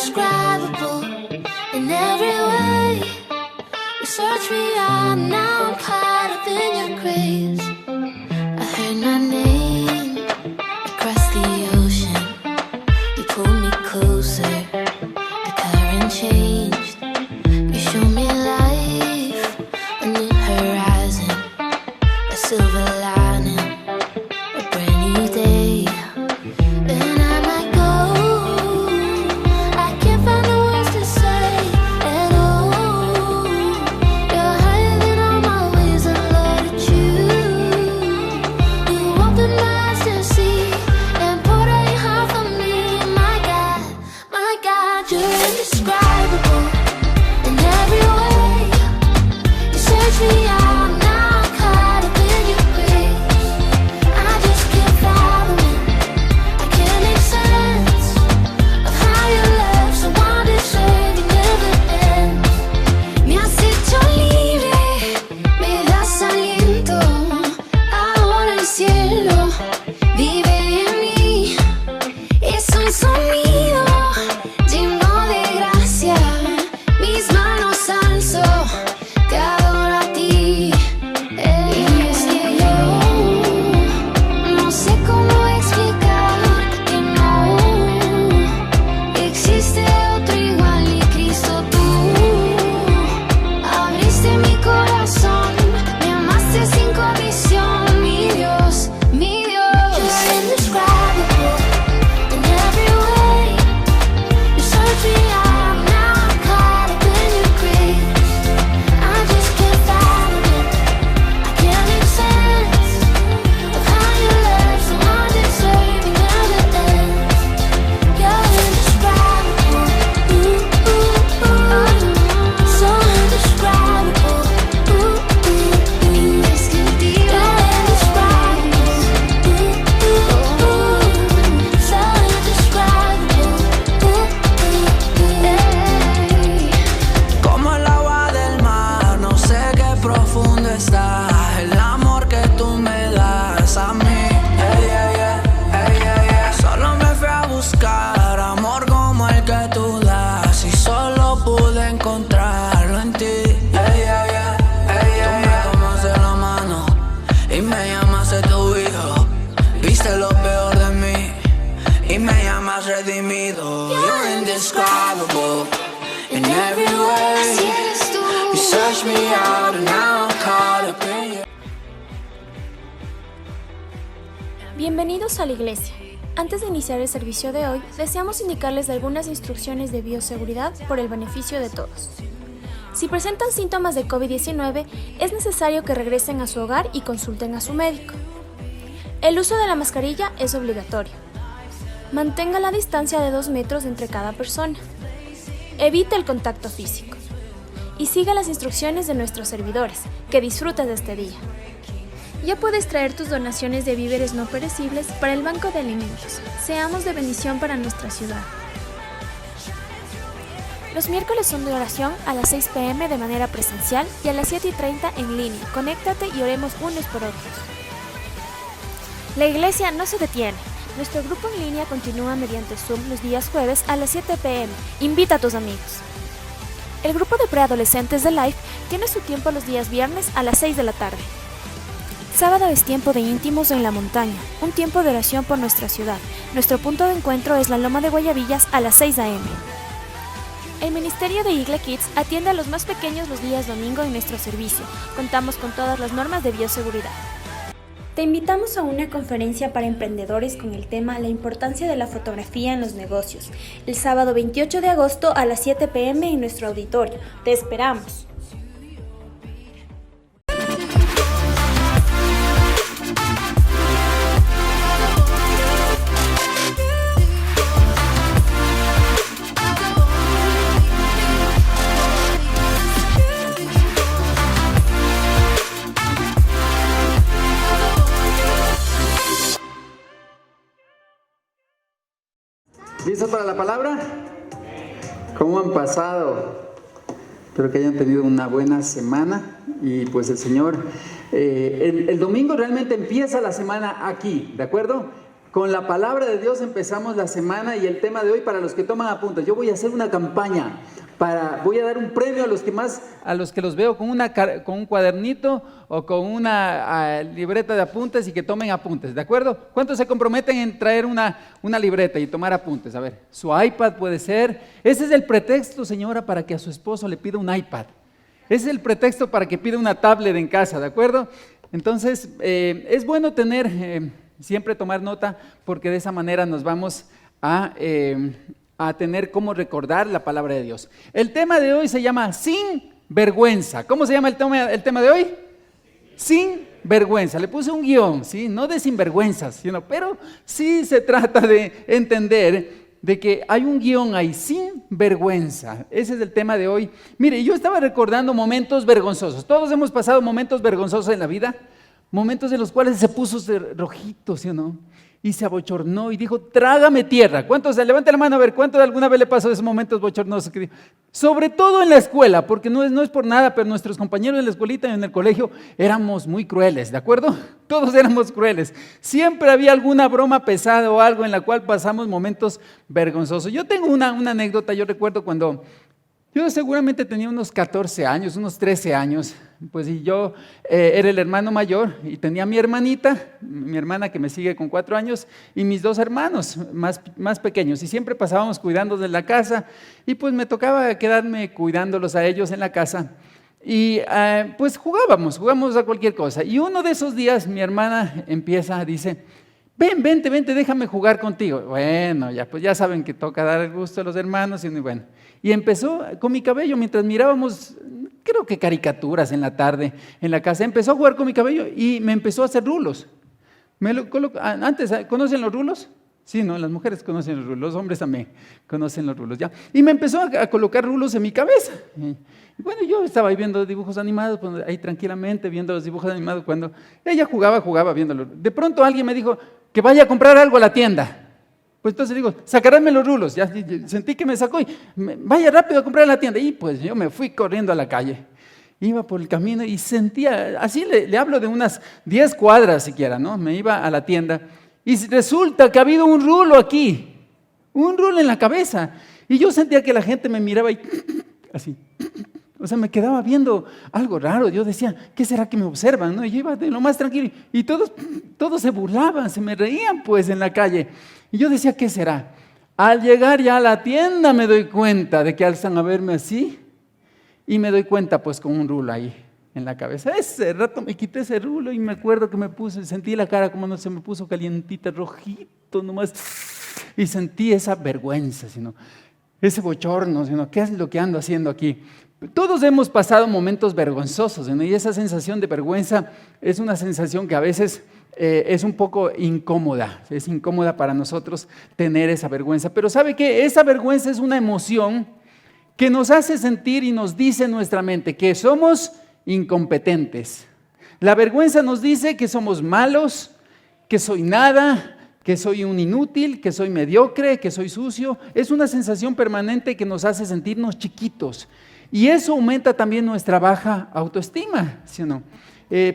indescribable in every way. You search me out, now I'm caught up in your grace. I heard my name across the ocean. You pulled me closer, the current changed. You showed me life, a new horizon, a silver lining, a brand new day. And I might go, I can't find the words to say at all. You're higher than all my ways, I look at you. You opened my eyes to see and poured out your heart for me. My God, you're indescribable in every way. You search me out, now I'm caught up in your grace. I just can't fathom it, I can't make sense of how your love so undeserving never ends. Me has hecho libre, me das aliento. Ahora el cielo vive en mí. Es un sonido lleno de gracia. Mis manos alzo, te adoro a ti. Y es que yo no sé cómo explicar que no existe otro igual ni Cristo tú. Abriste mi corazón, me amaste sin condición, mi Dios, mi Dios. You're indescribable in every way. You search me out, now I'm caught up in your grace. I just can't fathom it, I can't make sense of how your love so undeserving never ends. You're indescribable, so indescribable, indescriptible. So indescribable. Como el agua del mar, no sé qué profundo está el amor que tú me das a mí. Solo me fui a buscar amor como el que tú das y solo pude encontrarlo en ti. Tú me tomas de la mano y me llamas tu hijo. Viste lo peor de mí y me llamas redimido. You're indescribable in every way. Así eres tú. You search me out and now I'm caught up in you. Bienvenidos a la iglesia. Antes de iniciar el servicio de hoy, deseamos indicarles algunas instrucciones de bioseguridad por el beneficio de todos. Si presentan síntomas de COVID-19, es necesario que regresen a su hogar y consulten a su médico. El uso de la mascarilla es obligatorio. Mantenga la distancia de 2 metros entre cada persona. Evite el contacto físico. Y siga las instrucciones de nuestros servidores. Que disfrutes de este día. Ya puedes traer tus donaciones de víveres no perecibles para el Banco de Alimentos. Seamos de bendición para nuestra ciudad. Los miércoles son de oración a las 6 p.m. de manera presencial y a las 7:30 en línea. Conéctate y oremos unos por otros. La iglesia no se detiene. Nuestro grupo en línea continúa mediante Zoom los días jueves a las 7 p.m. Invita a tus amigos. El grupo de preadolescentes de Life tiene su tiempo los días viernes a las 6 de la tarde. Sábado es tiempo de íntimos en la montaña, un tiempo de oración por nuestra ciudad. Nuestro punto de encuentro es la Loma de Guayabillas a las 6 a.m. El Ministerio de Igle Kids atiende a los más pequeños los días domingo en nuestro servicio. Contamos con todas las normas de bioseguridad. Te invitamos a una conferencia para emprendedores con el tema La importancia de la fotografía en los negocios, el sábado 28 de agosto a las 7 p.m. en nuestro auditorio. ¡Te esperamos! ¿Listos para la palabra? ¿Cómo han pasado? Espero que hayan tenido una buena semana y pues el Señor, el domingo realmente empieza la semana aquí, ¿de acuerdo? Con la palabra de Dios empezamos la semana y el tema de hoy para los que toman apuntes. Yo voy a hacer una campaña voy a dar un premio a los que los veo con un cuadernito o con una libreta de apuntes y que tomen apuntes, ¿de acuerdo? ¿Cuántos se comprometen en traer una libreta y tomar apuntes? A ver, su iPad puede ser. Ese es el pretexto, señora, para que a su esposo le pida un iPad. Ese es el pretexto para que pida una tablet en casa, ¿de acuerdo? Entonces, es bueno siempre tomar nota, porque de esa manera nos vamos a tener cómo recordar la palabra de Dios. El tema de hoy se llama Sin Vergüenza. ¿Cómo se llama el tema de hoy? Sin vergüenza. Le puse un guión, ¿sí? No de sinvergüenzas, pero sí se trata de entender de que hay un guión ahí, sin vergüenza. Ese es el tema de hoy. Mire, yo estaba recordando momentos vergonzosos. Todos hemos pasado momentos vergonzosos en la vida, momentos en los cuales se puso rojito, ¿sí o no? Y se abochornó y dijo, trágame tierra. ¿Cuántos? Levante la mano a ver, ¿cuántos alguna vez le pasó esos momentos bochornosos? Sobre todo en la escuela, porque no es por nada, pero nuestros compañeros en la escuelita y en el colegio éramos muy crueles, ¿de acuerdo? Todos éramos crueles. Siempre había alguna broma pesada o algo en la cual pasamos momentos vergonzosos. Yo tengo una anécdota. Yo recuerdo cuando yo seguramente tenía unos 14 años, unos 13 años, pues y yo era el hermano mayor y tenía mi hermana que me sigue con 4 años y mis 2 hermanos más pequeños, y siempre pasábamos cuidándolos en la casa y pues me tocaba quedarme cuidándolos a ellos en la casa y pues jugamos a cualquier cosa. Y uno de esos días mi hermana dice, vente, déjame jugar contigo. Bueno, pues ya saben que toca dar el gusto a los hermanos y bueno. Y empezó con mi cabello, mientras mirábamos, creo que caricaturas en la tarde en la casa, empezó a jugar con mi cabello y me empezó a hacer rulos. Antes, ¿conocen los rulos? Sí, ¿no? Las mujeres conocen los rulos, los hombres también conocen los rulos, ¿ya? Y me empezó a colocar rulos en mi cabeza. Y bueno, yo estaba ahí viendo dibujos animados, ahí tranquilamente viendo los dibujos animados, cuando ella jugaba viéndolo. De pronto alguien me dijo que vaya a comprar algo a la tienda. Pues entonces digo, sacaránme los rulos. Ya sentí que me sacó y vaya rápido a comprar a la tienda. Y pues yo me fui corriendo a la calle. Iba por el camino y sentía, así le hablo de unas 10 cuadras siquiera, ¿no? Me iba a la tienda y resulta que ha habido un rulo aquí, un rulo en la cabeza. Y yo sentía que la gente me miraba y así. O sea, me quedaba viendo algo raro. Yo decía, ¿qué será que me observan? ¿No? Y yo iba de lo más tranquilo y todos se burlaban, se me reían pues en la calle. Y yo decía, ¿qué será? Al llegar ya a la tienda me doy cuenta de que alzan a verme así y me doy cuenta pues con un rulo ahí en la cabeza. Ese rato me quité ese rulo y me acuerdo que sentí la cara como no se me puso calientita, rojito nomás, y sentí esa vergüenza, ese bochorno, ¿qué es lo que ando haciendo aquí? Todos hemos pasado momentos vergonzosos, y esa sensación de vergüenza es una sensación que a veces es un poco incómoda. Es incómoda para nosotros tener esa vergüenza. Pero ¿sabe qué? Esa vergüenza es una emoción que nos hace sentir y nos dice en nuestra mente que somos incompetentes. La vergüenza nos dice que somos malos, que soy nada, que soy un inútil, que soy mediocre, que soy sucio. Es una sensación permanente que nos hace sentirnos chiquitos. Y eso aumenta también nuestra baja autoestima, ¿sí o no?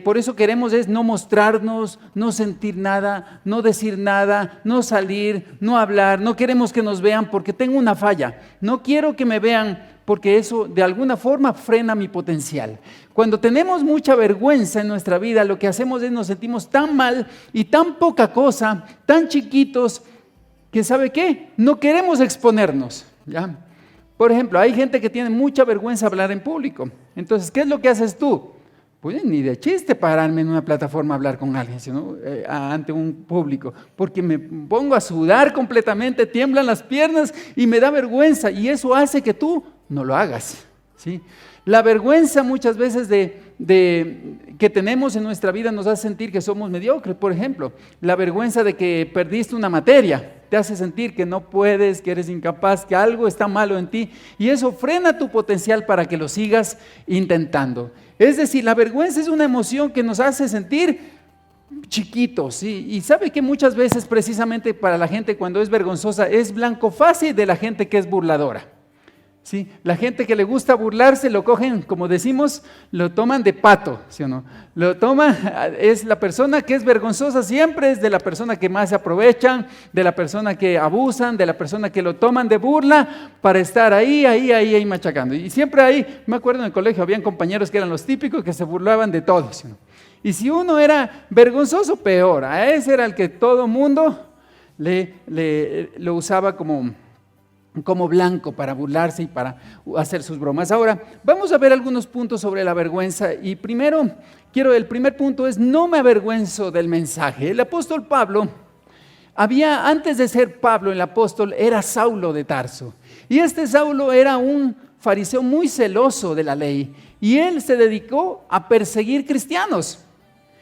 Por eso queremos no mostrarnos, no sentir nada, no decir nada, no salir, no hablar. No queremos que nos vean porque tengo una falla. No quiero que me vean porque eso de alguna forma frena mi potencial. Cuando tenemos mucha vergüenza en nuestra vida, lo que hacemos es nos sentimos tan mal y tan poca cosa, tan chiquitos, que ¿sabe qué? No queremos exponernos, ¿ya? Por ejemplo, hay gente que tiene mucha vergüenza hablar en público. Entonces, ¿qué es lo que haces tú? Pues ni de chiste pararme en una plataforma a hablar con alguien, sino ante un público, porque me pongo a sudar completamente, tiemblan las piernas y me da vergüenza, y eso hace que tú no lo hagas, ¿sí? La vergüenza muchas veces que tenemos en nuestra vida nos hace sentir que somos mediocres. Por ejemplo, la vergüenza de que perdiste una materia te hace sentir que no puedes, que eres incapaz, que algo está malo en ti, y eso frena tu potencial para que lo sigas intentando. Es decir, la vergüenza es una emoción que nos hace sentir chiquitos, ¿sí? Y sabe que muchas veces precisamente para la gente cuando es vergonzosa es blanco fácil de la gente que es burladora. ¿Sí? La gente que le gusta burlarse lo cogen, como decimos, lo toman de pato, ¿sí o no? Lo toman, es la persona que es vergonzosa siempre, es de la persona que más se aprovechan, de la persona que abusan, de la persona que lo toman de burla para estar ahí machacando. Y siempre ahí, me acuerdo en el colegio, habían compañeros que eran los típicos que se burlaban de todos, ¿sí o no? Y si uno era vergonzoso, peor, a ese era el que todo mundo lo usaba como blanco para burlarse y para hacer sus bromas. Ahora, vamos a ver algunos puntos sobre la vergüenza. Y primero, el primer punto es, no me avergüenzo del mensaje. El apóstol Pablo, antes de ser Pablo el apóstol, era Saulo de Tarso. Y este Saulo era un fariseo muy celoso de la ley. Y él se dedicó a perseguir cristianos.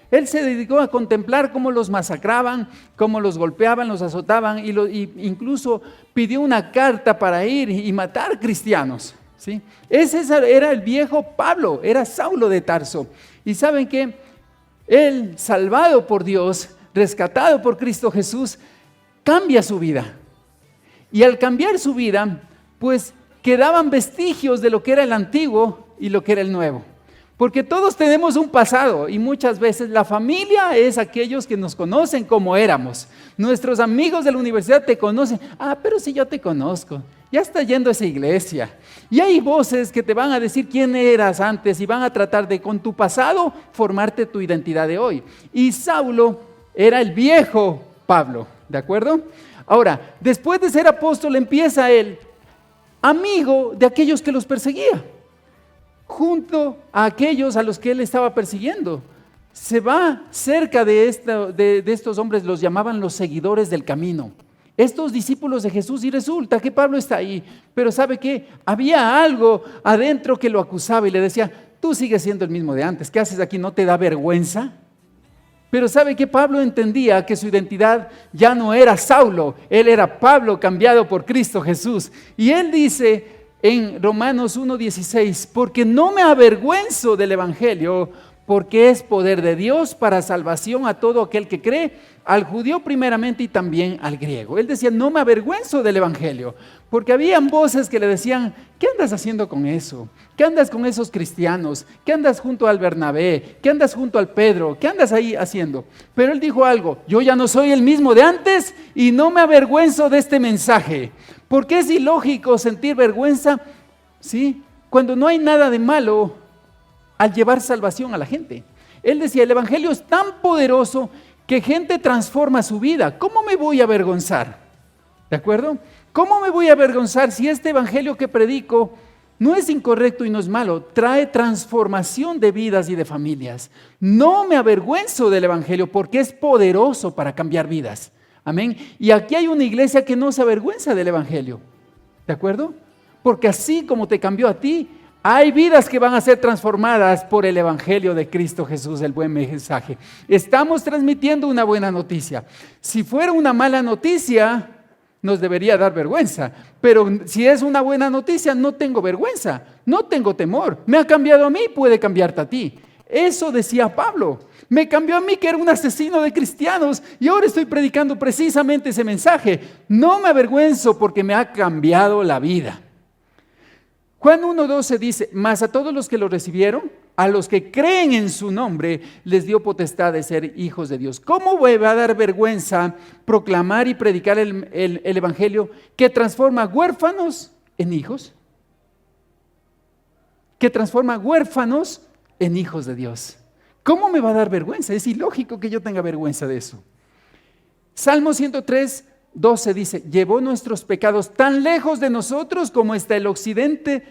Él se dedicó a contemplar cómo los masacraban, cómo los golpeaban, los azotaban y incluso pidió una carta para ir y matar cristianos, ¿sí? Ese era el viejo Pablo, era Saulo de Tarso. Y ¿saben qué? Él, salvado por Dios, rescatado por Cristo Jesús, cambia su vida. Y al cambiar su vida, pues quedaban vestigios de lo que era el antiguo y lo que era el nuevo. Porque todos tenemos un pasado y muchas veces la familia es aquellos que nos conocen como éramos. Nuestros amigos de la universidad te conocen. Pero si yo te conozco, ya está yendo a esa iglesia. Y hay voces que te van a decir quién eras antes y van a tratar de con tu pasado formarte tu identidad de hoy. Y Saulo era el viejo Pablo, ¿de acuerdo? Ahora, después de ser apóstol empieza él amigo de aquellos que los perseguía. Junto a aquellos a los que él estaba persiguiendo. Se va cerca de estos hombres, los llamaban los seguidores del camino. Estos discípulos de Jesús, y resulta que Pablo está ahí, pero ¿sabe qué? Había algo adentro que lo acusaba y le decía, tú sigues siendo el mismo de antes, ¿qué haces aquí? ¿No te da vergüenza? Pero ¿sabe qué? Pablo entendía que su identidad ya no era Saulo, él era Pablo cambiado por Cristo Jesús. Y él dice en Romanos 1:16, porque no me avergüenzo del evangelio, porque es poder de Dios para salvación a todo aquel que cree, al judío primeramente y también al griego. Él decía, no me avergüenzo del evangelio, porque habían voces que le decían, ¿qué andas haciendo con eso? ¿Qué andas con esos cristianos? ¿Qué andas junto al Bernabé? ¿Qué andas junto al Pedro? ¿Qué andas ahí haciendo? Pero él dijo algo, yo ya no soy el mismo de antes y no me avergüenzo de este mensaje. Porque es ilógico sentir vergüenza, ¿sí? Cuando no hay nada de malo al llevar salvación a la gente. Él decía, el evangelio es tan poderoso que gente transforma su vida. ¿Cómo me voy a avergonzar? ¿De acuerdo? ¿Cómo me voy a avergonzar si este evangelio que predico no es incorrecto y no es malo? Trae transformación de vidas y de familias. No me avergüenzo del evangelio porque es poderoso para cambiar vidas. Amén. Y aquí hay una iglesia que no se avergüenza del evangelio. ¿De acuerdo? Porque así como te cambió a ti, hay vidas que van a ser transformadas por el evangelio de Cristo Jesús, el buen mensaje. Estamos transmitiendo una buena noticia. Si fuera una mala noticia, nos debería dar vergüenza. Pero si es una buena noticia, no tengo vergüenza, no tengo temor. Me ha cambiado a mí, puede cambiarte a ti. Eso decía Pablo. Me cambió a mí que era un asesino de cristianos y ahora estoy predicando precisamente ese mensaje. No me avergüenzo porque me ha cambiado la vida. Juan 1:12 dice, mas a todos los que lo recibieron, a los que creen en su nombre, les dio potestad de ser hijos de Dios. ¿Cómo me va a dar vergüenza proclamar y predicar el evangelio que transforma huérfanos en hijos? Que transforma huérfanos en hijos de Dios. ¿Cómo me va a dar vergüenza? Es ilógico que yo tenga vergüenza de eso. Salmo 103:12 dice, llevó nuestros pecados tan lejos de nosotros como está el occidente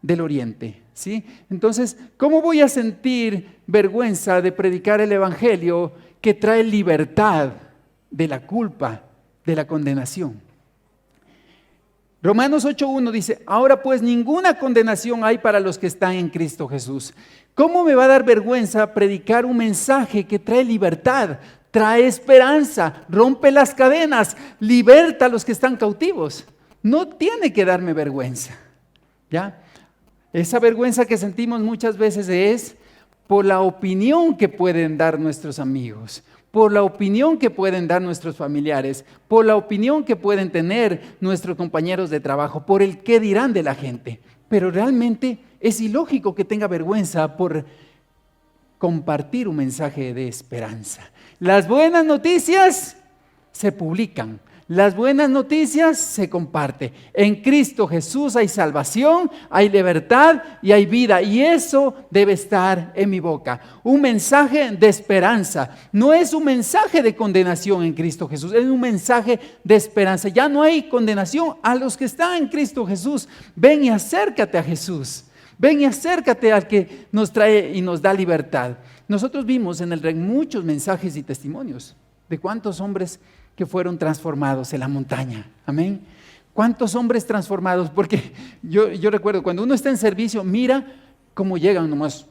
del oriente. ¿Sí? Entonces, ¿cómo voy a sentir vergüenza de predicar el evangelio que trae libertad de la culpa, de la condenación? Romanos 8:1 dice, ahora pues ninguna condenación hay para los que están en Cristo Jesús. ¿Cómo me va a dar vergüenza predicar un mensaje que trae libertad, trae esperanza, rompe las cadenas, liberta a los que están cautivos? No tiene que darme vergüenza, ¿ya? Esa vergüenza que sentimos muchas veces es por la opinión que pueden dar nuestros amigos, por la opinión que pueden dar nuestros familiares, por la opinión que pueden tener nuestros compañeros de trabajo, por el qué dirán de la gente. Pero realmente es ilógico que tenga vergüenza por compartir un mensaje de esperanza. Las buenas noticias se publican. Las buenas noticias se comparten. En Cristo Jesús hay salvación, hay libertad y hay vida. Y eso debe estar en mi boca. Un mensaje de esperanza. No es un mensaje de condenación en Cristo Jesús. Es un mensaje de esperanza. Ya no hay condenación a los que están en Cristo Jesús. Ven y acércate a Jesús. Ven y acércate al que nos trae y nos da libertad. Nosotros vimos en el REN muchos mensajes y testimonios de cuántos hombres que fueron transformados en la montaña. Amén. ¿Cuántos hombres transformados? Porque yo recuerdo, cuando uno está en servicio, mira cómo llegan nomás,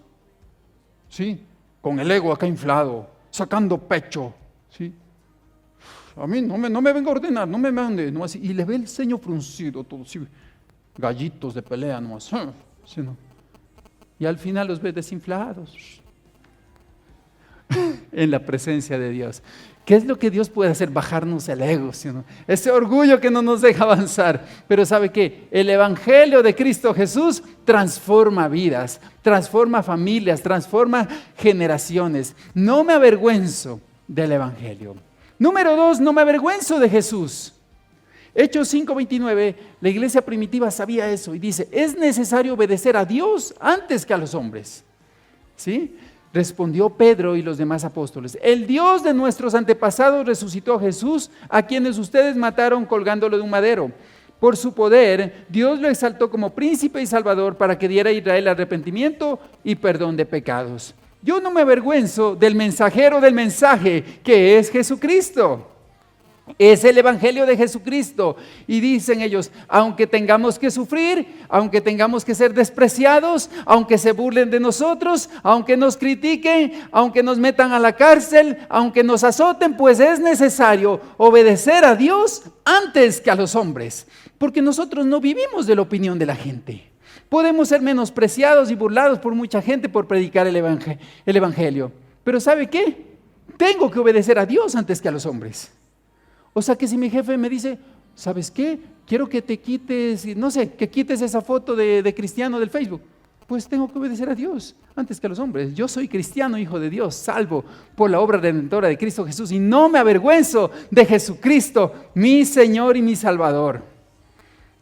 ¿sí? Con el ego acá inflado, sacando pecho, ¿sí? A mí no me venga a ordenar, no me mande, nomás, y le ve el ceño fruncido, todo, ¿sí? Gallitos de pelea nomás, ¿sí, no? Y al final los ves desinflados en la presencia de Dios. ¿Qué es lo que Dios puede hacer? Bajarnos el ego, ¿sí o no? Ese orgullo que no nos deja avanzar. Pero ¿sabe qué? El Evangelio de Cristo Jesús transforma vidas, transforma familias, transforma generaciones. No me avergüenzo del Evangelio. Número 2, no me avergüenzo de Jesús. Hechos 5:29, la iglesia primitiva sabía eso y dice, es necesario obedecer a Dios antes que a los hombres. ¿Sí? Respondió Pedro y los demás apóstoles, el Dios de nuestros antepasados resucitó a Jesús, a quienes ustedes mataron colgándolo de un madero. Por su poder, Dios lo exaltó como príncipe y salvador para que diera a Israel arrepentimiento y perdón de pecados. Yo no me avergüenzo del mensajero del mensaje, que es Jesucristo. Es el Evangelio de Jesucristo. Y dicen ellos, aunque tengamos que sufrir, aunque tengamos que ser despreciados, aunque se burlen de nosotros, aunque nos critiquen, aunque nos metan a la cárcel, aunque nos azoten, pues es necesario obedecer a Dios antes que a los hombres. Porque nosotros no vivimos de la opinión de la gente. Podemos ser menospreciados y burlados por mucha gente por predicar el Evangelio. Pero ¿sabe qué? Tengo que obedecer a Dios antes que a los hombres. O sea que si mi jefe me dice, ¿sabes qué? Quiero que te quites, no sé, que quites esa foto de cristiano del Facebook. Pues tengo que obedecer a Dios antes que a los hombres. Yo soy cristiano, hijo de Dios, salvo por la obra redentora de Cristo Jesús. Y no me avergüenzo de Jesucristo, mi Señor y mi Salvador.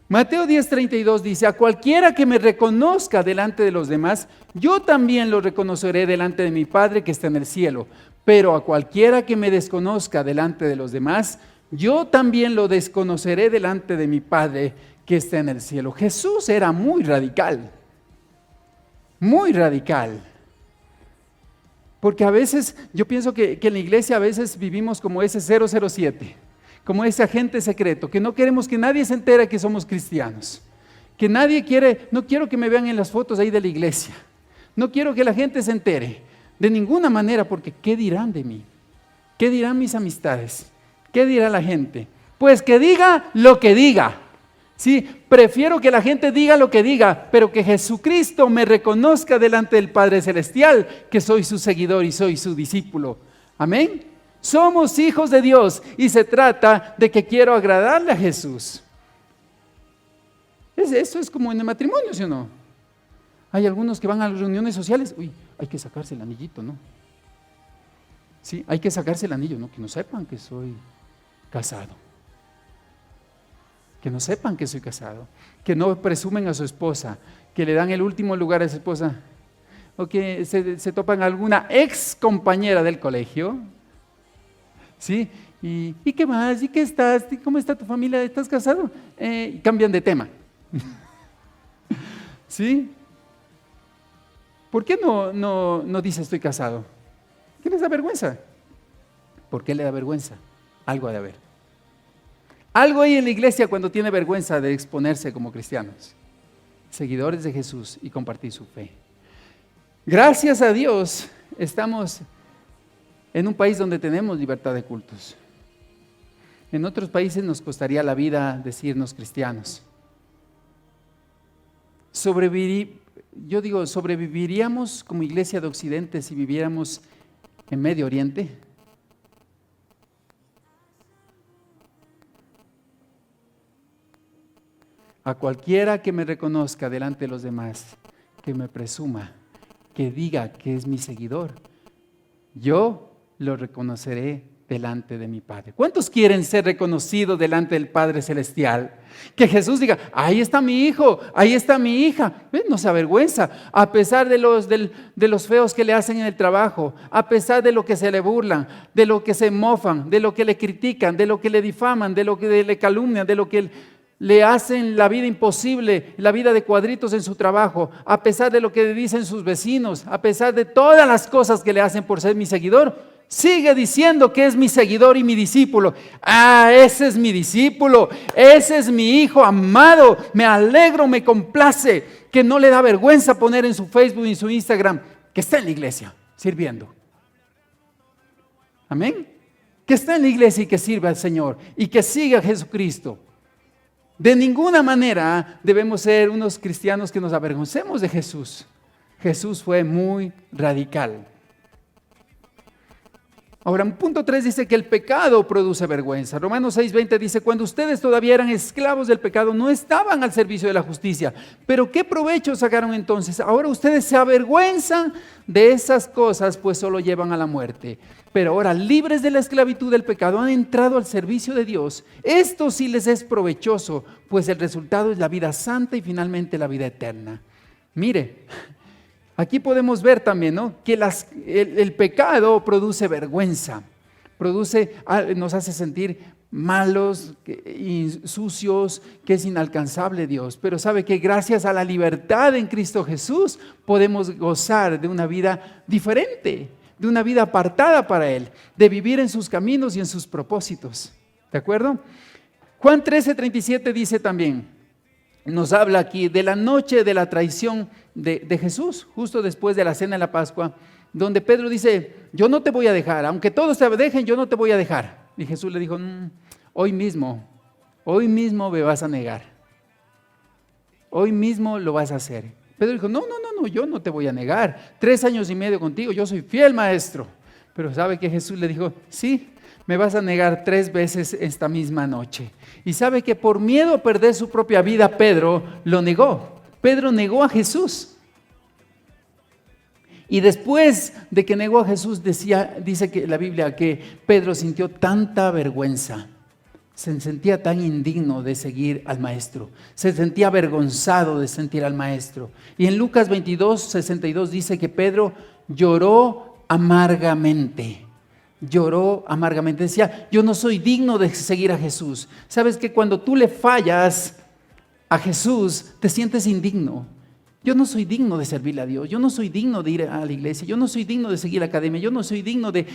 Mateo 10:32 dice, a cualquiera que me reconozca delante de los demás, yo también lo reconoceré delante de mi Padre que está en el cielo. Pero a cualquiera que me desconozca delante de los demás, yo también lo desconoceré delante de mi Padre que está en el cielo. Jesús era muy radical, muy radical. Porque a veces, yo pienso que en la iglesia a veces vivimos como ese 007, como ese agente secreto, que no queremos que nadie se entere que somos cristianos. Que nadie quiere, no quiero que me vean en las fotos ahí de la iglesia. No quiero que la gente se entere, de ninguna manera, porque ¿qué dirán de mí? ¿Qué dirán mis amistades? ¿Qué dirá la gente? Pues que diga lo que diga. Sí, prefiero que la gente diga lo que diga, pero que Jesucristo me reconozca delante del Padre Celestial, que soy su seguidor y soy su discípulo. Amén. Somos hijos de Dios y se trata de que quiero agradarle a Jesús. Eso es como en el matrimonio, ¿sí o no? Hay algunos que van a las reuniones sociales, uy, hay que sacarse el anillito, ¿no? Sí, hay que sacarse el anillo, ¿no? Que no sepan que soy casado. Que no sepan que soy casado. Que no presumen a su esposa, que le dan el último lugar a su esposa. O que se topan a alguna ex compañera del colegio. ¿Sí? ¿Y qué más? ¿Y qué estás? ¿Cómo está tu familia? ¿Estás casado? Y cambian de tema. ¿Sí? ¿Por qué no dice estoy casado? ¿Qué les da vergüenza? ¿Por qué le da vergüenza? Algo ha de haber. Algo hay en la iglesia cuando tiene vergüenza de exponerse como cristianos, seguidores de Jesús y compartir su fe. Gracias a Dios estamos en un país donde tenemos libertad de cultos. En otros países nos costaría la vida decirnos cristianos. ¿Sobreviviríamos como iglesia de Occidente si viviéramos en Medio Oriente? a cualquiera que me reconozca delante de los demás, que me presuma, que diga que es mi seguidor, yo lo reconoceré delante de mi Padre. ¿Cuántos quieren ser reconocidos delante del Padre Celestial? Que Jesús diga, ahí está mi hijo, ahí está mi hija. ¿Ves? No se avergüenza, a pesar de los feos que le hacen en el trabajo, a pesar de lo que se le burlan, de lo que se mofan, de lo que le critican, de lo que le difaman, de lo que le calumnian, de lo que le hacen la vida imposible, la vida de cuadritos en su trabajo, a pesar de lo que dicen sus vecinos, a pesar de todas las cosas que le hacen por ser mi seguidor, sigue diciendo que es mi seguidor y mi discípulo. Ah, ese es mi discípulo, ese es mi hijo amado. Me alegro, me complace, que no le da vergüenza poner en su Facebook y en su Instagram que está en la iglesia sirviendo. Amén. Que está en la iglesia y que sirva al Señor y que siga a Jesucristo. De ninguna manera debemos ser unos cristianos que nos avergoncemos de Jesús. Jesús fue muy radical. Ahora, en punto 3 dice que el pecado produce vergüenza. Romanos 6:20 dice, cuando ustedes todavía eran esclavos del pecado, no estaban al servicio de la justicia. Pero ¿qué provecho sacaron entonces? Ahora ustedes se avergüenzan de esas cosas, pues solo llevan a la muerte. Pero ahora, libres de la esclavitud del pecado, han entrado al servicio de Dios. Esto sí les es provechoso, pues el resultado es la vida santa y finalmente la vida eterna. Mire, aquí podemos ver también, ¿no?, que el pecado produce vergüenza, nos hace sentir malos y sucios, que es inalcanzable Dios. Pero sabe que gracias a la libertad en Cristo Jesús podemos gozar de una vida diferente, de una vida apartada para Él, de vivir en sus caminos y en sus propósitos. ¿De acuerdo? Juan 13:37 dice también, nos habla aquí de la noche de la traición de Jesús, justo después de la cena de la Pascua, donde Pedro dice, yo no te voy a dejar, aunque todos te dejen, yo no te voy a dejar. Y Jesús le dijo, hoy mismo me vas a negar, hoy mismo lo vas a hacer. Pedro dijo, no, yo no te voy a negar, 3 años y medio contigo, yo soy fiel maestro. Pero ¿sabe que Jesús le dijo? Sí, me vas a negar 3 veces esta misma noche. Y sabe que por miedo a perder su propia vida, Pedro lo negó. Pedro negó a Jesús. Y después de que negó a Jesús, dice que la Biblia que Pedro sintió tanta vergüenza, se sentía tan indigno de seguir al maestro, se sentía avergonzado de seguir al maestro. Y en Lucas 22:62 dice que Pedro lloró amargamente. Decía, yo no soy digno de seguir a Jesús. Sabes que cuando tú le fallas a Jesús, te sientes indigno. Yo no soy digno de servirle a Dios, yo no soy digno de ir a la iglesia, yo no soy digno de seguir la academia, yo no soy digno de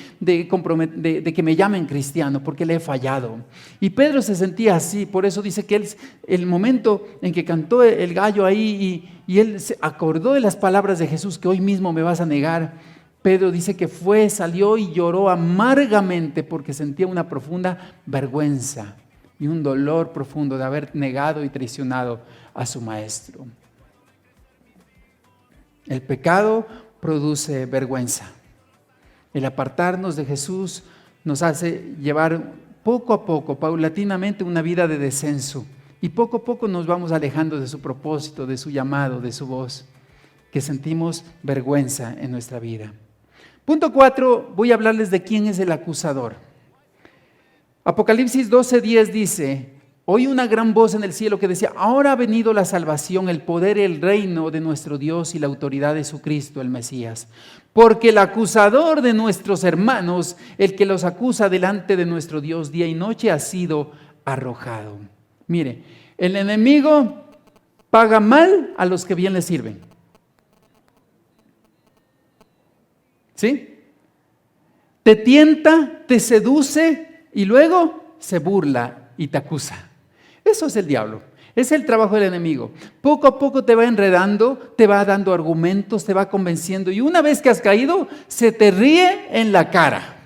que me llamen cristiano porque le he fallado. Y Pedro se sentía así, por eso dice que el momento en que cantó el gallo ahí y él se acordó de las palabras de Jesús, que hoy mismo me vas a negar. Pedro dice que salió y lloró amargamente porque sentía una profunda vergüenza y un dolor profundo de haber negado y traicionado a su maestro. El pecado produce vergüenza. El apartarnos de Jesús nos hace llevar poco a poco, paulatinamente, una vida de descenso. Y poco a poco nos vamos alejando de su propósito, de su llamado, de su voz, que sentimos vergüenza en nuestra vida. Punto 4, voy a hablarles de quién es el acusador. Apocalipsis 12:10 dice, oí una gran voz en el cielo que decía, ahora ha venido la salvación, el poder y el reino de nuestro Dios y la autoridad de su Cristo, el Mesías. Porque el acusador de nuestros hermanos, el que los acusa delante de nuestro Dios día y noche, ha sido arrojado. Mire, el enemigo paga mal a los que bien le sirven. ¿Sí? Te tienta, te seduce y luego se burla y te acusa. Eso es el diablo, es el trabajo del enemigo. Poco a poco te va enredando, te va dando argumentos, te va convenciendo y una vez que has caído, se te ríe en la cara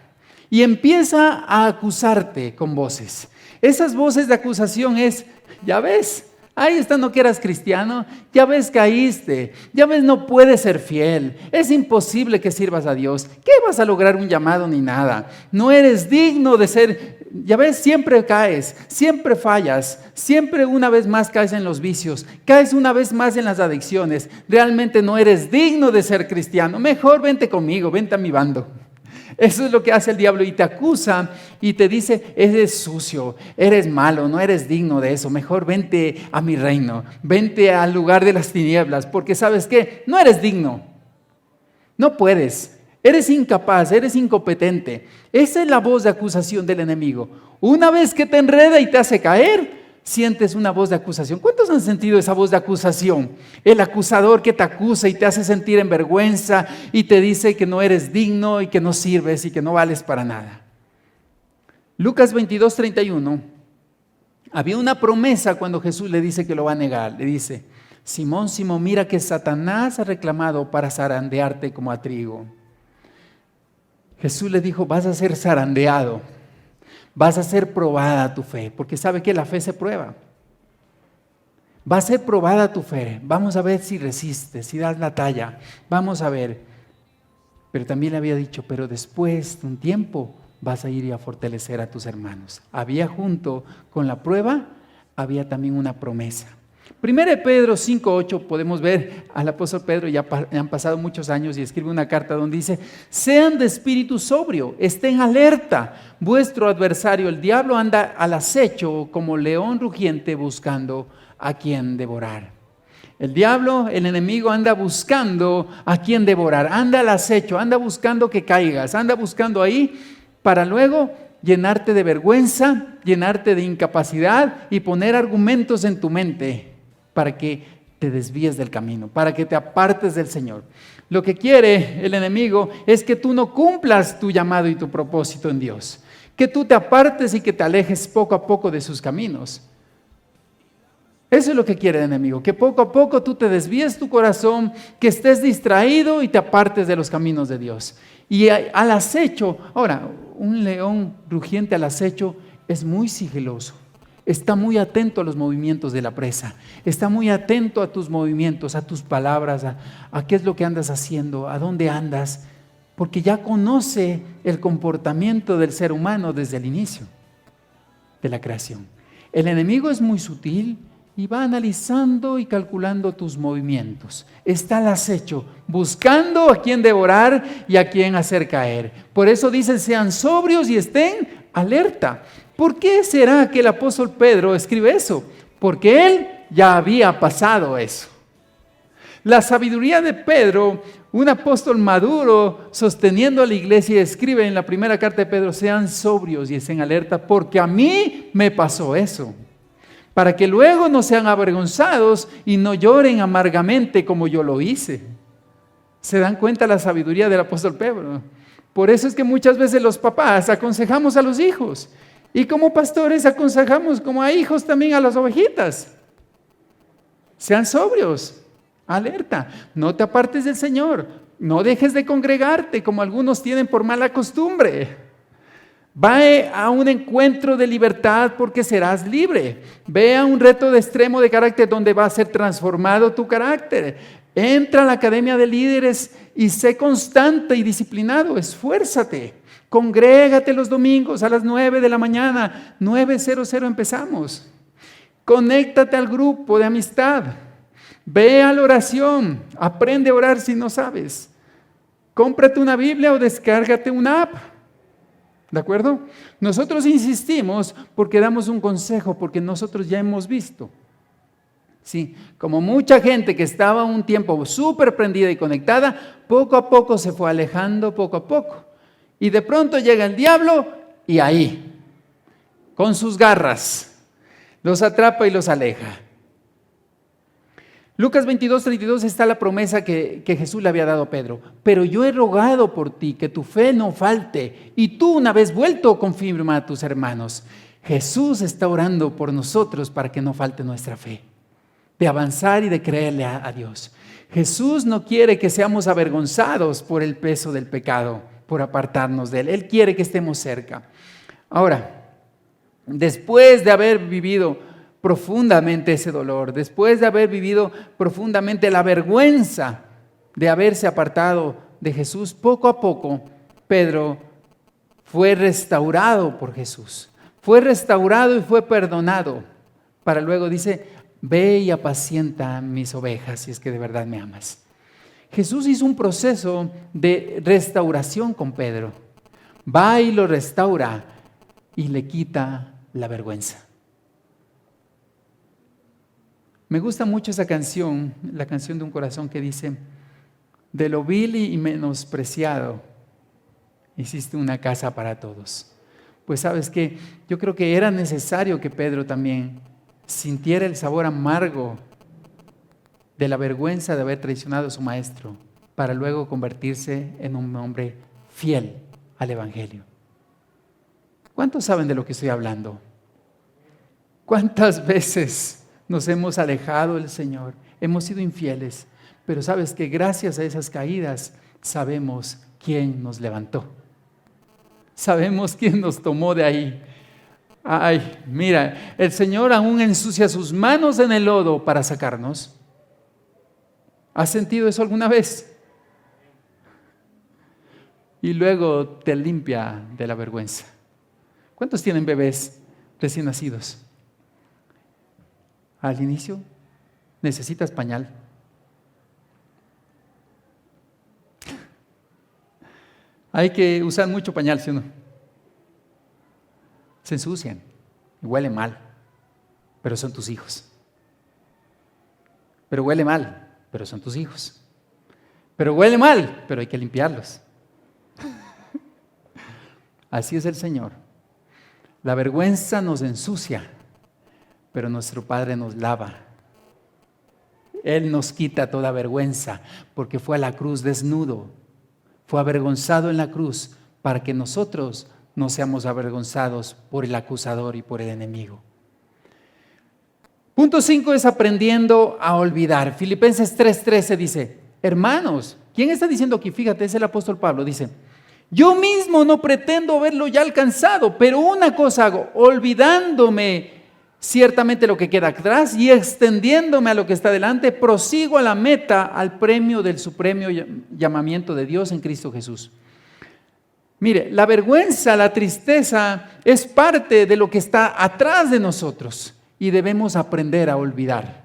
y empieza a acusarte con voces. Esas voces de acusación es, ya ves, ahí está, no que eras cristiano, ya ves, caíste, ya ves, no puedes ser fiel, es imposible que sirvas a Dios, ¿qué vas a lograr un llamado ni nada? No eres digno de ser ya ves, siempre caes, siempre fallas, siempre una vez más caes en los vicios, caes una vez más en las adicciones, realmente no eres digno de ser cristiano, mejor vente conmigo, vente a mi bando. Eso es lo que hace el diablo y te acusa y te dice, eres sucio, eres malo, no eres digno de eso, mejor vente a mi reino, vente al lugar de las tinieblas, porque ¿sabes qué? No eres digno, no puedes, eres incapaz, eres incompetente. Esa es la voz de acusación del enemigo. Una vez que te enreda y te hace caer, sientes una voz de acusación. ¿Cuántos han sentido esa voz de acusación? El acusador que te acusa y te hace sentir en vergüenza y te dice que no eres digno y que no sirves y que no vales para nada. Lucas 22:31. Había una promesa cuando Jesús le dice que lo va a negar. Le dice, Simón, Simón, mira que Satanás ha reclamado para zarandearte como a trigo. Jesús le dijo, vas a ser zarandeado. Vas a ser probada tu fe, porque sabe que la fe se prueba. Va a ser probada tu fe. Vamos a ver si resistes, si das la talla. Vamos a ver. Pero también le había dicho, pero después de un tiempo vas a ir y a fortalecer a tus hermanos. Había junto con la prueba, había también una promesa. 1 Pedro 5:8 podemos ver al apóstol Pedro, ya han pasado muchos años y escribe una carta donde dice, sean de espíritu sobrio, estén alerta, vuestro adversario el diablo anda al acecho como león rugiente buscando a quien devorar. El diablo, el enemigo anda buscando a quien devorar, anda al acecho, anda buscando que caigas, anda buscando ahí para luego llenarte de vergüenza, llenarte de incapacidad y poner argumentos en tu mente para que te desvíes del camino, para que te apartes del Señor. Lo que quiere el enemigo es que tú no cumplas tu llamado y tu propósito en Dios, que tú te apartes y que te alejes poco a poco de sus caminos. Eso es lo que quiere el enemigo, que poco a poco tú te desvíes tu corazón, que estés distraído y te apartes de los caminos de Dios. Y al acecho, ahora, un león rugiente al acecho es muy sigiloso. Está muy atento a los movimientos de la presa, está muy atento a tus movimientos, a tus palabras, a qué es lo que andas haciendo, a dónde andas, porque ya conoce el comportamiento del ser humano desde el inicio de la creación. El enemigo es muy sutil y va analizando y calculando tus movimientos. Está al acecho, buscando a quien devorar y a quien hacer caer. Por eso dice, sean sobrios y estén alerta. ¿Por qué será que el apóstol Pedro escribe eso? Porque él ya había pasado eso. La sabiduría de Pedro, un apóstol maduro sosteniendo a la iglesia, escribe en la primera carta de Pedro, sean sobrios y estén alerta, porque a mí me pasó eso. Para que luego no sean avergonzados y no lloren amargamente como yo lo hice. ¿Se dan cuenta la sabiduría del apóstol Pedro? Por eso es que muchas veces los papás aconsejamos a los hijos. Y como pastores aconsejamos como a hijos también a las ovejitas. Sean sobrios, alerta, no te apartes del Señor, no dejes de congregarte como algunos tienen por mala costumbre. Ve a un encuentro de libertad porque serás libre. Ve a un reto de extremo de carácter donde va a ser transformado tu carácter. Entra a la academia de líderes y sé constante y disciplinado, esfuérzate. Congrégate los domingos a las 9 de la mañana, 9:00 empezamos. Conéctate al grupo de amistad. Ve a la oración, aprende a orar si no sabes. Cómprate una Biblia o descárgate una app. ¿De acuerdo? Nosotros insistimos porque damos un consejo, porque nosotros ya hemos visto. Sí, como mucha gente que estaba un tiempo súper prendida y conectada, poco a poco se fue alejando, poco a poco. Y de pronto llega el diablo y ahí, con sus garras, los atrapa y los aleja. Lucas 22:32 está la promesa que Jesús le había dado a Pedro. Pero yo he rogado por ti que tu fe no falte y tú una vez vuelto confirma a tus hermanos. Jesús está orando por nosotros para que no falte nuestra fe, de avanzar y de creerle a Dios. Jesús no quiere que seamos avergonzados por el peso del pecado, por apartarnos de Él. Él quiere que estemos cerca. Ahora, después de haber vivido profundamente ese dolor, después de haber vivido profundamente la vergüenza de haberse apartado de Jesús, poco a poco Pedro fue restaurado por Jesús, fue restaurado y fue perdonado, para luego dice, ve y apacienta mis ovejas si es que de verdad me amas. Jesús hizo un proceso de restauración con Pedro. Va y lo restaura y le quita la vergüenza. Me gusta mucho esa canción, la canción de un corazón que dice, de lo vil y menospreciado, hiciste una casa para todos. Pues sabes que yo creo que era necesario que Pedro también sintiera el sabor amargo de la vergüenza de haber traicionado a su maestro, para luego convertirse en un hombre fiel al Evangelio. ¿Cuántos saben de lo que estoy hablando? ¿Cuántas veces nos hemos alejado del Señor? Hemos sido infieles, pero sabes que gracias a esas caídas sabemos quién nos levantó. Sabemos quién nos tomó de ahí. Ay, mira, el Señor aún ensucia sus manos en el lodo para sacarnos. ¿Has sentido eso alguna vez? Y luego te limpia de la vergüenza. ¿Cuántos tienen bebés recién nacidos? Al inicio necesitas pañal. Hay que usar mucho pañal, ¿sí o no? Se ensucian y huelen mal, pero son tus hijos. Pero huele mal, pero son tus hijos. Pero huele mal, pero hay que limpiarlos. Así es el Señor. La vergüenza nos ensucia, pero nuestro Padre nos lava. Él nos quita toda vergüenza, porque fue a la cruz desnudo. Fue avergonzado en la cruz para que nosotros no seamos avergonzados por el acusador y por el enemigo. Punto 5 es aprendiendo a olvidar. Filipenses 3:13 dice, hermanos, ¿quién está diciendo aquí? Fíjate, es el apóstol Pablo, dice, yo mismo no pretendo haberlo ya alcanzado, pero una cosa hago, olvidándome ciertamente lo que queda atrás y extendiéndome a lo que está delante, prosigo a la meta, al premio del supremo llamamiento de Dios en Cristo Jesús. Mire, la vergüenza, la tristeza es parte de lo que está atrás de nosotros y debemos aprender a olvidar.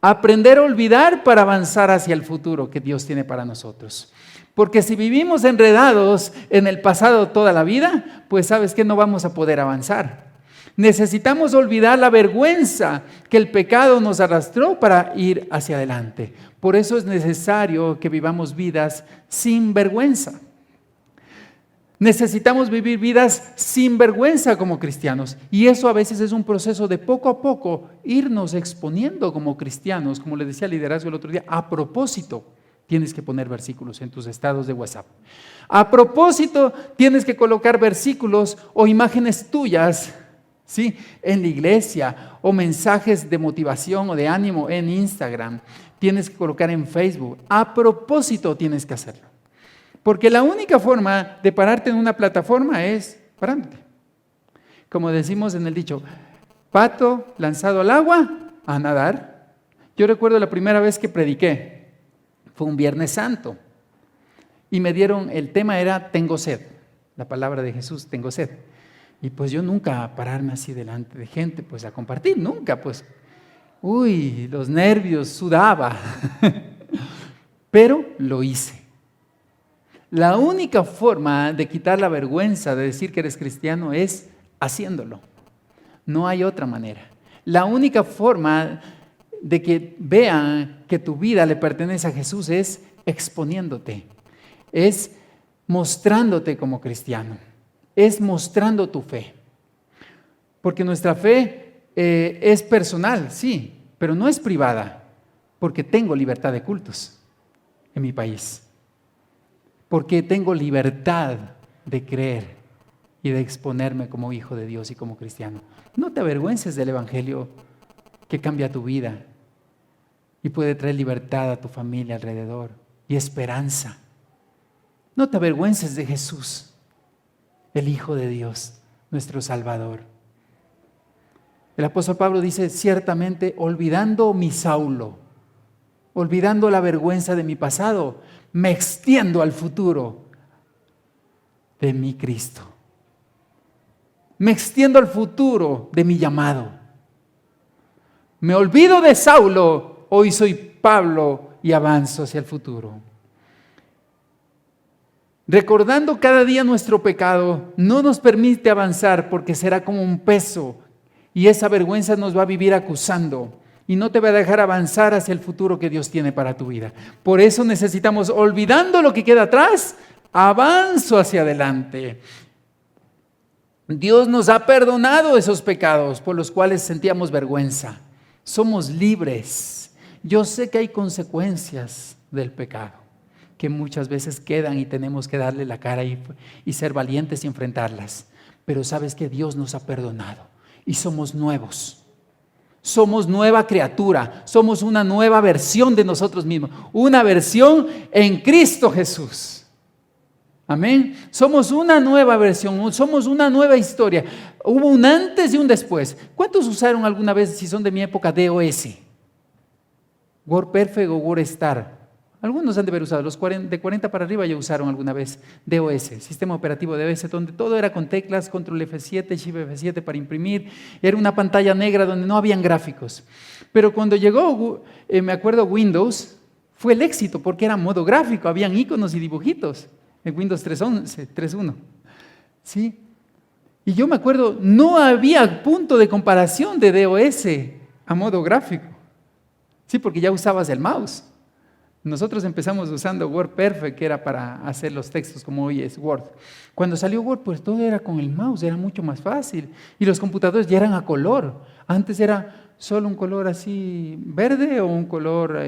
Aprender a olvidar para avanzar hacia el futuro que Dios tiene para nosotros. Porque si vivimos enredados en el pasado toda la vida, pues sabes que no vamos a poder avanzar. Necesitamos olvidar la vergüenza que el pecado nos arrastró para ir hacia adelante. Por eso es necesario que vivamos vidas sin vergüenza. Necesitamos vivir vidas sin vergüenza como cristianos. Y eso a veces es un proceso de poco a poco irnos exponiendo como cristianos, como le decía el liderazgo el otro día, a propósito. Tienes que poner versículos en tus estados de WhatsApp. A propósito, tienes que colocar versículos o imágenes tuyas, ¿sí?, en la iglesia, o mensajes de motivación o de ánimo en Instagram. Tienes que colocar en Facebook. A propósito tienes que hacerlo. Porque la única forma de pararte en una plataforma es parándote. Como decimos en el dicho, pato lanzado al agua, a nadar. Yo recuerdo la primera vez que prediqué. Fue un Viernes Santo y me dieron, el tema era tengo sed, la palabra de Jesús, tengo sed. Y pues yo nunca pararme así delante de gente, pues a compartir, nunca, pues, los nervios, sudaba, pero lo hice. La única forma de quitar la vergüenza de decir que eres cristiano es haciéndolo, no hay otra manera. La única forma de que vean que tu vida le pertenece a Jesús es exponiéndote, es mostrándote como cristiano, es mostrando tu fe. Porque nuestra fe es personal, sí, pero no es privada, porque tengo libertad de cultos en mi país, porque tengo libertad de creer y de exponerme como hijo de Dios y como cristiano. No te avergüences del Evangelio que cambia tu vida y puede traer libertad a tu familia alrededor y esperanza. No te avergüences de Jesús, el Hijo de Dios, nuestro Salvador. El apóstol Pablo dice, ciertamente, olvidando mi Saulo, olvidando la vergüenza de mi pasado, me extiendo al futuro de mi Cristo. me extiendo al futuro de mi llamado. Me olvido de Saulo, hoy soy Pablo y avanzo hacia el futuro. Recordando cada día nuestro pecado no nos permite avanzar porque será como un peso y esa vergüenza nos va a vivir acusando y no te va a dejar avanzar hacia el futuro que Dios tiene para tu vida. Por eso necesitamos, olvidando lo que queda atrás, avanzo hacia adelante. Dios nos ha perdonado esos pecados por los cuales sentíamos vergüenza. Somos libres. Yo sé que hay consecuencias del pecado que muchas veces quedan y tenemos que darle la cara y ser valientes y enfrentarlas. Pero sabes que Dios nos ha perdonado y somos nuevos. Somos nueva criatura, somos una nueva versión de nosotros mismos, una versión en Cristo Jesús. Amén. Somos una nueva versión, somos una nueva historia. Hubo un antes y un después. ¿Cuántos usaron alguna vez, si son de mi época, DOS? WordPerfect o WordStar. Algunos han de haber usado, de 40 para arriba ya usaron alguna vez DOS, sistema operativo DOS, donde todo era con teclas, control F7, shift F7 para imprimir. Era una pantalla negra donde no habían gráficos. Pero cuando llegó, me acuerdo, Windows, fue el éxito porque era modo gráfico, habían iconos y dibujitos. En Windows 3.1. ¿Sí? Y yo me acuerdo, no había punto de comparación de DOS a modo gráfico. Sí, porque ya usabas el mouse. Nosotros empezamos usando WordPerfect, que era para hacer los textos como hoy es Word. Cuando salió Word, pues todo era con el mouse, era mucho más fácil. Y los computadores ya eran a color. Antes era solo un color así verde o un color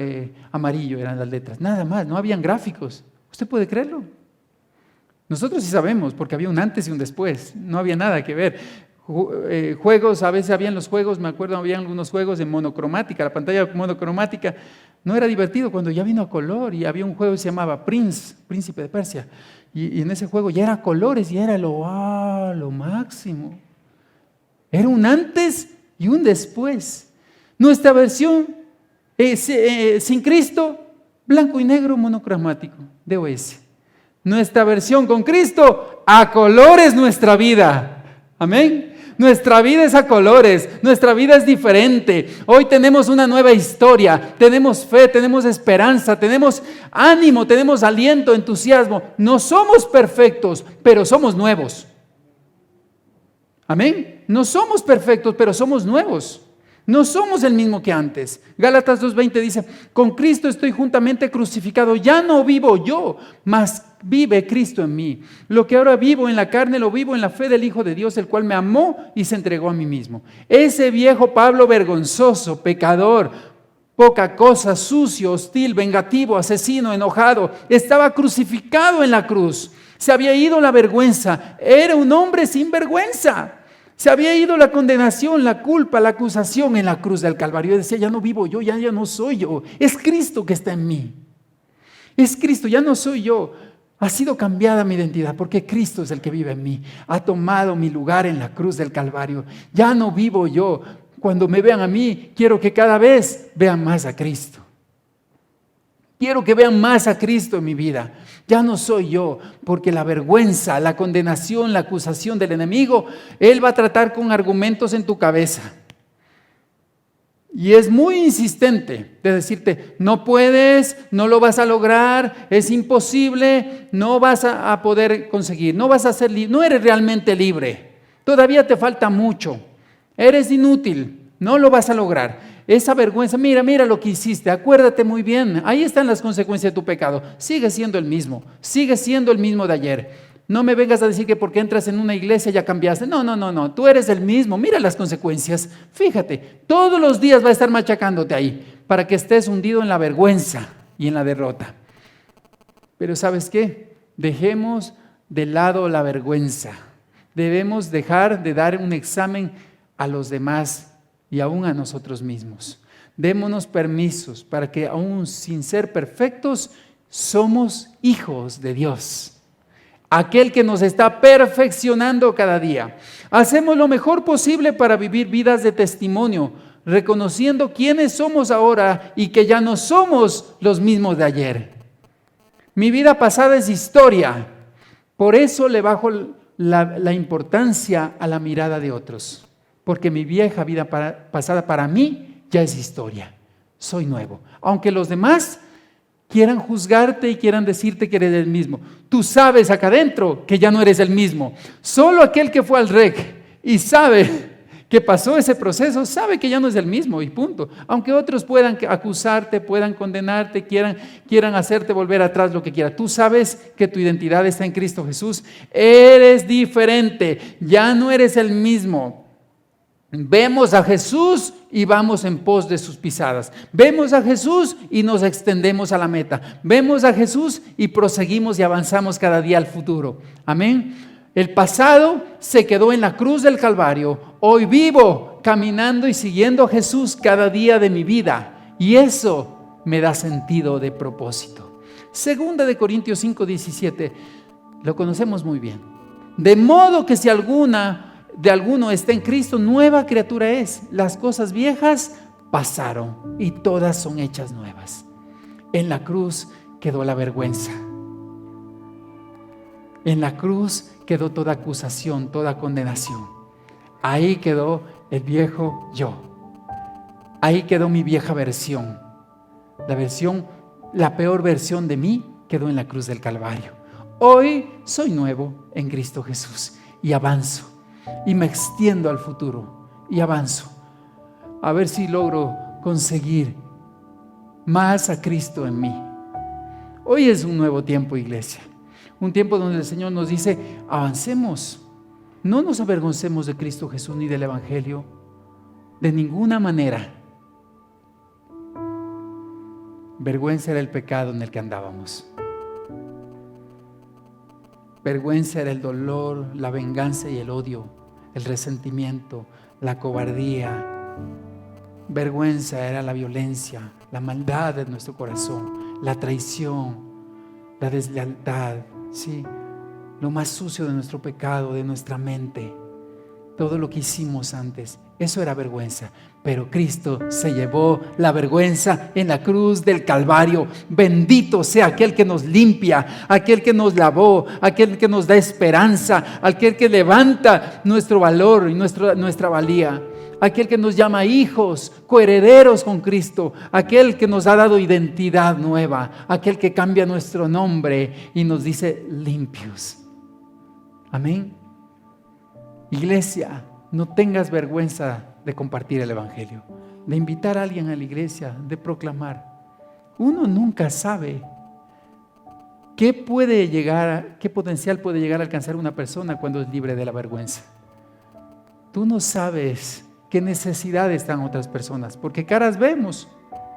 amarillo, eran las letras. Nada más, no habían gráficos. ¿Usted puede creerlo? Nosotros sí sabemos, porque había un antes y un después. No había nada que ver. Juegos, a veces habían los juegos, me acuerdo, habían algunos juegos en monocromática, la pantalla monocromática. No era divertido cuando ya vino a color y había un juego que se llamaba Príncipe de Persia. Y en ese juego ya era colores y era lo máximo. Era un antes y un después. Nuestra versión sin Cristo, blanco y negro monocromático, DOS. Nuestra versión con Cristo, a colores nuestra vida. Amén. Nuestra vida es a colores, nuestra vida es diferente. Hoy tenemos una nueva historia, tenemos fe, tenemos esperanza, tenemos ánimo, tenemos aliento, entusiasmo. No somos perfectos, pero somos nuevos. Amén. No somos perfectos, pero somos nuevos. No somos el mismo que antes. Gálatas 2:20 dice, con Cristo estoy juntamente crucificado, ya no vivo yo, mas vive Cristo en mí. Lo que ahora vivo en la carne, lo vivo en la fe del Hijo de Dios, el cual me amó y se entregó a mí mismo. Ese viejo Pablo vergonzoso, pecador, poca cosa, sucio, hostil, vengativo, asesino, enojado, estaba crucificado en la cruz. Se había ido la vergüenza, era un hombre sin vergüenza. Se había ido la condenación, la culpa, la acusación en la cruz del Calvario. Y decía, ya no vivo yo, ya no soy yo. Es Cristo que está en mí. Es Cristo, ya no soy yo. Ha sido cambiada mi identidad porque Cristo es el que vive en mí. Ha tomado mi lugar en la cruz del Calvario. Ya no vivo yo. Cuando me vean a mí, quiero que cada vez vean más a Cristo. Quiero que vean más a Cristo en mi vida. Ya no soy yo, porque la vergüenza, la condenación, la acusación del enemigo, él va a tratar con argumentos en tu cabeza. Y es muy insistente de decirte, no puedes, no lo vas a lograr, es imposible, no vas a poder conseguir, no vas a ser libre, no eres realmente libre, todavía te falta mucho, eres inútil, no lo vas a lograr. Esa vergüenza, mira lo que hiciste, acuérdate muy bien, ahí están las consecuencias de tu pecado. Sigue siendo el mismo de ayer. No me vengas a decir que porque entras en una iglesia ya cambiaste. No, tú eres el mismo, mira las consecuencias. Fíjate, todos los días va a estar machacándote ahí para que estés hundido en la vergüenza y en la derrota. Pero ¿sabes qué? Dejemos de lado la vergüenza. Debemos dejar de dar un examen a los demás y aún a nosotros mismos. Démonos permisos para que aún sin ser perfectos, somos hijos de Dios. Aquel que nos está perfeccionando cada día. Hacemos lo mejor posible para vivir vidas de testimonio, reconociendo quiénes somos ahora y que ya no somos los mismos de ayer. Mi vida pasada es historia, por eso le bajo la importancia a la mirada de otros, porque mi vieja vida pasada para mí ya es historia. Soy nuevo. Aunque los demás quieran juzgarte y quieran decirte que eres el mismo, tú sabes acá adentro que ya no eres el mismo. Solo aquel que fue al REC y sabe que pasó ese proceso, sabe que ya no es el mismo y punto. Aunque otros puedan acusarte, puedan condenarte, quieran hacerte volver atrás, lo que quieran. Tú sabes que tu identidad está en Cristo Jesús. Eres diferente, ya no eres el mismo. Vemos a Jesús y vamos en pos de sus pisadas. Vemos a Jesús y nos extendemos a la meta. Vemos a Jesús y proseguimos y avanzamos cada día al futuro. Amén. El pasado se quedó en la cruz del Calvario. Hoy vivo caminando y siguiendo a Jesús cada día de mi vida. Y eso me da sentido de propósito. Segunda de Corintios 5:17. Lo conocemos muy bien. De modo que si de alguno está en Cristo, nueva criatura es. Las cosas viejas pasaron y todas son hechas nuevas. En la cruz quedó la vergüenza. En la cruz quedó toda acusación, toda condenación. Ahí quedó el viejo yo. Ahí quedó mi vieja versión. La peor versión de mí quedó en la cruz del Calvario. Hoy soy nuevo en Cristo Jesús y avanzo. Y me extiendo al futuro y avanzo. A ver si logro conseguir más a Cristo en mí. Hoy es un nuevo tiempo, iglesia. Un tiempo donde el Señor nos dice, avancemos. No nos avergoncemos de Cristo Jesús ni del Evangelio. De ninguna manera. Vergüenza era el pecado en el que andábamos. Vergüenza era el dolor, la venganza y el odio, el resentimiento, la cobardía. Vergüenza era la violencia, la maldad de nuestro corazón, la traición, la deslealtad, ¿sí? Lo más sucio de nuestro pecado, de nuestra mente, todo lo que hicimos antes, eso era vergüenza. Pero Cristo se llevó la vergüenza en la cruz del Calvario. Bendito sea aquel que nos limpia, aquel que nos lavó, aquel que nos da esperanza, aquel que levanta nuestro valor y nuestra valía, aquel que nos llama hijos, coherederos con Cristo, aquel que nos ha dado identidad nueva, aquel que cambia nuestro nombre y nos dice limpios. Amén. Iglesia, no tengas vergüenza de compartir el Evangelio, de invitar a alguien a la iglesia, de proclamar. Uno nunca sabe qué potencial puede llegar a alcanzar una persona cuando es libre de la vergüenza. Tú no sabes qué necesidades están otras personas, porque caras vemos,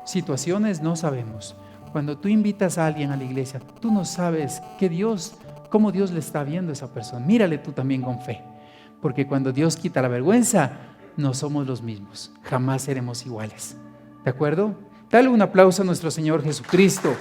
situaciones no sabemos. Cuando tú invitas a alguien a la iglesia, tú no sabes cómo Dios le está viendo a esa persona. Mírale tú también con fe. Porque cuando Dios quita la vergüenza, no somos los mismos. Jamás seremos iguales. ¿De acuerdo? Dale un aplauso a nuestro Señor Jesucristo.